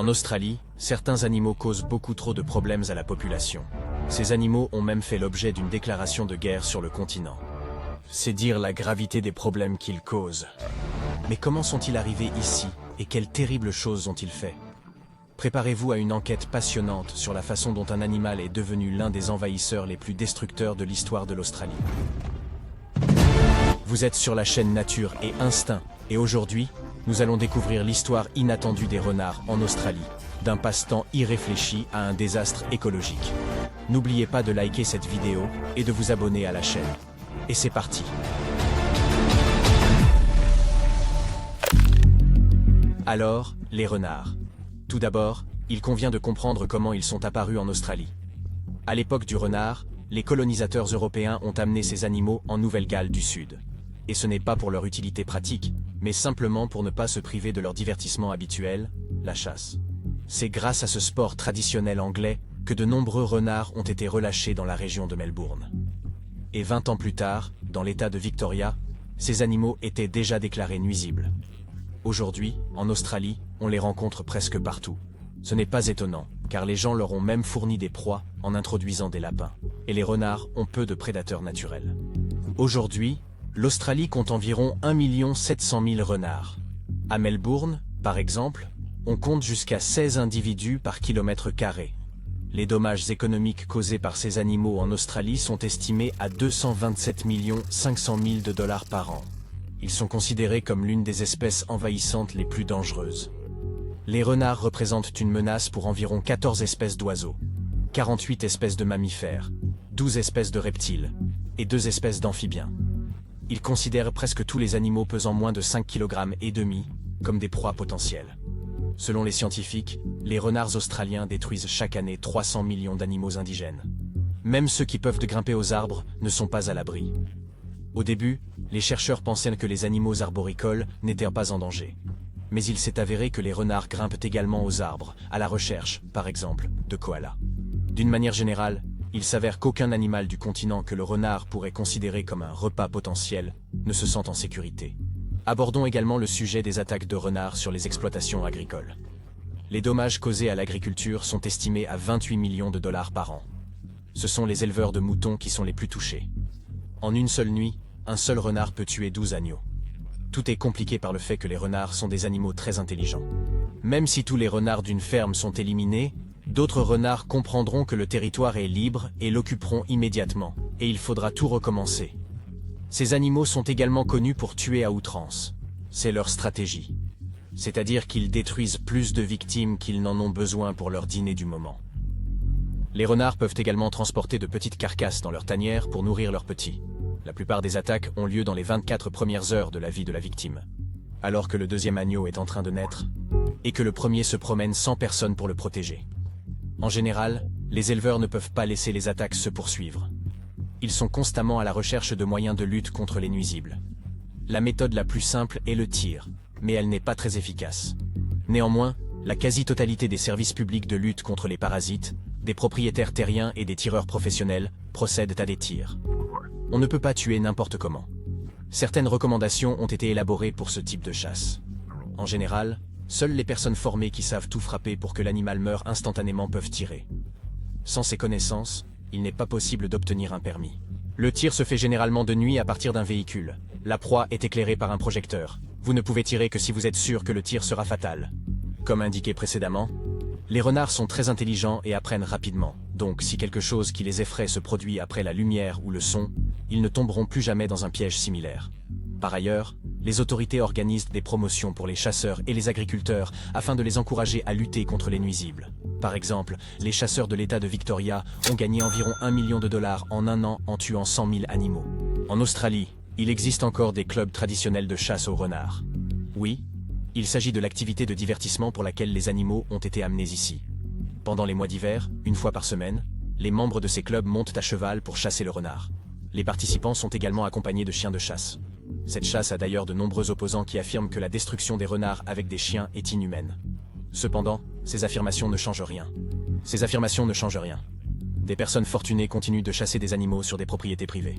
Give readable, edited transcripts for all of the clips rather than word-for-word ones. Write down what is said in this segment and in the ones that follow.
En Australie, certains animaux causent beaucoup trop de problèmes à la population. Ces animaux ont même fait l'objet d'une déclaration de guerre sur le continent. C'est dire la gravité des problèmes qu'ils causent. Mais comment sont-ils arrivés ici et quelles terribles choses ont-ils fait? Préparez-vous à une enquête passionnante sur la façon dont un animal est devenu l'un des envahisseurs les plus destructeurs de l'histoire de l'Australie. Vous êtes sur la chaîne Nature et Instinct, et aujourd'hui, nous allons découvrir l'histoire inattendue des renards en Australie, d'un passe-temps irréfléchi à un désastre écologique. N'oubliez pas de liker cette vidéo et de vous abonner à la chaîne. Et c'est parti! Alors, les renards. Tout d'abord, il convient de comprendre comment ils sont apparus en Australie. À l'époque du renard, les colonisateurs européens ont amené ces animaux en Nouvelle-Galles du Sud. Et ce n'est pas pour leur utilité pratique, mais simplement pour ne pas se priver de leur divertissement habituel, la chasse. C'est grâce à ce sport traditionnel anglais que de nombreux renards ont été relâchés dans la région de Melbourne. Et 20 ans plus tard, dans l'État de Victoria, ces animaux étaient déjà déclarés nuisibles. Aujourd'hui, en Australie, on les rencontre presque partout. Ce n'est pas étonnant, car les gens leur ont même fourni des proies en introduisant des lapins. Et les renards ont peu de prédateurs naturels. Aujourd'hui, l'Australie compte environ 1 700 000 renards. À Melbourne, par exemple, on compte jusqu'à 16 individus par kilomètre carré. Les dommages économiques causés par ces animaux en Australie sont estimés à 227 500 000 $ par an. Ils sont considérés comme l'une des espèces envahissantes les plus dangereuses. Les renards représentent une menace pour environ 14 espèces d'oiseaux, 48 espèces de mammifères, 12 espèces de reptiles et 2 espèces d'amphibiens. Ils considèrent presque tous les animaux pesant moins de 5,5 kg comme des proies potentielles. Selon les scientifiques, les renards australiens détruisent chaque année 300 millions d'animaux indigènes. Même ceux qui peuvent grimper aux arbres ne sont pas à l'abri. Au début, les chercheurs pensaient que les animaux arboricoles n'étaient pas en danger. Mais il s'est avéré que les renards grimpent également aux arbres, à la recherche, par exemple, de koalas. D'une manière générale, il s'avère qu'aucun animal du continent que le renard pourrait considérer comme un repas potentiel ne se sent en sécurité. Abordons également le sujet des attaques de renards sur les exploitations agricoles. Les dommages causés à l'agriculture sont estimés à 28 millions de $ par an. Ce sont les éleveurs de moutons qui sont les plus touchés. En une seule nuit, un seul renard peut tuer 12 agneaux. Tout est compliqué par le fait que les renards sont des animaux très intelligents. Même si tous les renards d'une ferme sont éliminés, d'autres renards comprendront que le territoire est libre et l'occuperont immédiatement, et il faudra tout recommencer. Ces animaux sont également connus pour tuer à outrance. C'est leur stratégie. C'est-à-dire qu'ils détruisent plus de victimes qu'ils n'en ont besoin pour leur dîner du moment. Les renards peuvent également transporter de petites carcasses dans leur tanière pour nourrir leurs petits. La plupart des attaques ont lieu dans les 24 premières heures de la vie de la victime, alors que le deuxième agneau est en train de naître, et que le premier se promène sans personne pour le protéger. En général, les éleveurs ne peuvent pas laisser les attaques se poursuivre. Ils sont constamment à la recherche de moyens de lutte contre les nuisibles. La méthode la plus simple est le tir, mais elle n'est pas très efficace. Néanmoins, la quasi-totalité des services publics de lutte contre les parasites, des propriétaires terriens et des tireurs professionnels procèdent à des tirs. On ne peut pas tuer n'importe comment. Certaines recommandations ont été élaborées pour ce type de chasse. En général, seules les personnes formées qui savent tout frapper pour que l'animal meure instantanément peuvent tirer. Sans ces connaissances, il n'est pas possible d'obtenir un permis. Le tir se fait généralement de nuit à partir d'un véhicule. La proie est éclairée par un projecteur. Vous ne pouvez tirer que si vous êtes sûr que le tir sera fatal. Comme indiqué précédemment, les renards sont très intelligents et apprennent rapidement. Donc si quelque chose qui les effraie se produit après la lumière ou le son, ils ne tomberont plus jamais dans un piège similaire. Par ailleurs, les autorités organisent des promotions pour les chasseurs et les agriculteurs afin de les encourager à lutter contre les nuisibles. Par exemple, les chasseurs de l'État de Victoria ont gagné environ 1 million de $ en un an en tuant 100 000 animaux. En Australie, il existe encore des clubs traditionnels de chasse aux renards. Oui, il s'agit de l'activité de divertissement pour laquelle les animaux ont été amenés ici. Pendant les mois d'hiver, une fois par semaine, les membres de ces clubs montent à cheval pour chasser le renard. Les participants sont également accompagnés de chiens de chasse. Cette chasse a d'ailleurs de nombreux opposants qui affirment que la destruction des renards avec des chiens est inhumaine. Cependant, ces affirmations ne changent rien. Des personnes fortunées continuent de chasser des animaux sur des propriétés privées.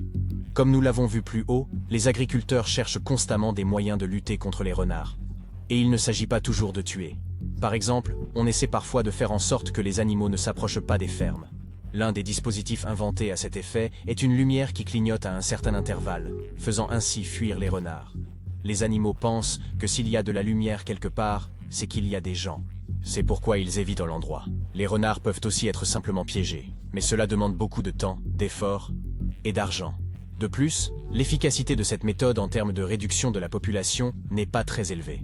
Comme nous l'avons vu plus haut, les agriculteurs cherchent constamment des moyens de lutter contre les renards. Et il ne s'agit pas toujours de tuer. Par exemple, on essaie parfois de faire en sorte que les animaux ne s'approchent pas des fermes. L'un des dispositifs inventés à cet effet est une lumière qui clignote à un certain intervalle, faisant ainsi fuir les renards. Les animaux pensent que s'il y a de la lumière quelque part, c'est qu'il y a des gens. C'est pourquoi ils évitent l'endroit. Les renards peuvent aussi être simplement piégés, mais cela demande beaucoup de temps, d'efforts et d'argent. De plus, l'efficacité de cette méthode en termes de réduction de la population n'est pas très élevée.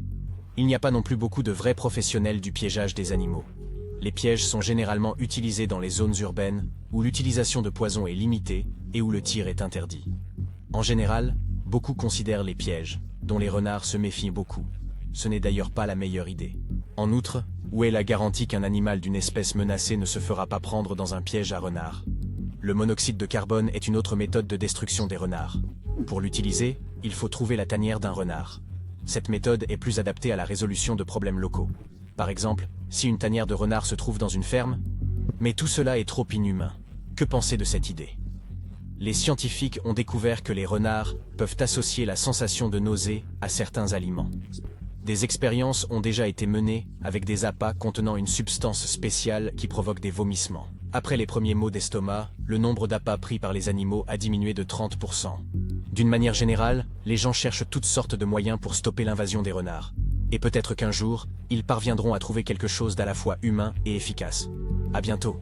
Il n'y a pas non plus beaucoup de vrais professionnels du piégeage des animaux. Les pièges sont généralement utilisés dans les zones urbaines, où l'utilisation de poison est limitée et où le tir est interdit. En général, beaucoup considèrent les pièges, dont les renards se méfient beaucoup. Ce n'est d'ailleurs pas la meilleure idée. En outre, où est la garantie qu'un animal d'une espèce menacée ne se fera pas prendre dans un piège à renard? Le monoxyde de carbone est une autre méthode de destruction des renards. Pour l'utiliser, il faut trouver la tanière d'un renard. Cette méthode est plus adaptée à la résolution de problèmes locaux. Par exemple, si une tanière de renard se trouve dans une ferme, mais tout cela est trop inhumain. Que penser de cette idée? Les scientifiques ont découvert que les renards peuvent associer la sensation de nausée à certains aliments. Des expériences ont déjà été menées avec des appâts contenant une substance spéciale qui provoque des vomissements. Après les premiers maux d'estomac, le nombre d'appâts pris par les animaux a diminué de 30%. D'une manière générale, les gens cherchent toutes sortes de moyens pour stopper l'invasion des renards. Et peut-être qu'un jour, ils parviendront à trouver quelque chose d'à la fois humain et efficace. À bientôt.